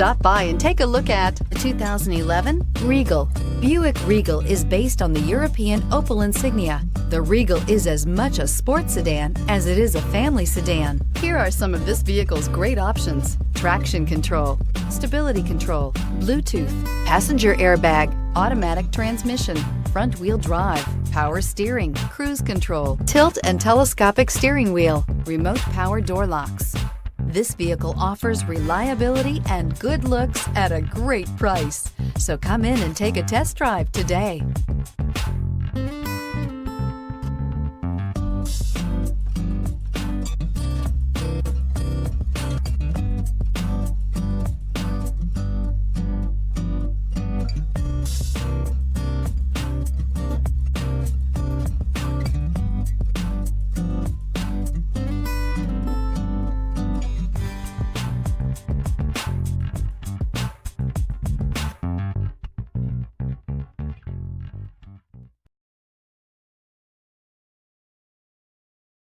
Stop by and take a look at the 2011 Regal. Buick Regal is based on the European Opel Insignia. The Regal is as much a sports sedan as it is a family sedan. Here are some of this vehicle's great options: traction control, stability control, Bluetooth, passenger airbag, automatic transmission, front wheel drive, power steering, cruise control, tilt and telescopic steering wheel, remote power door locks. This vehicle offers reliability and good looks at a great price. So come in and take a test drive today.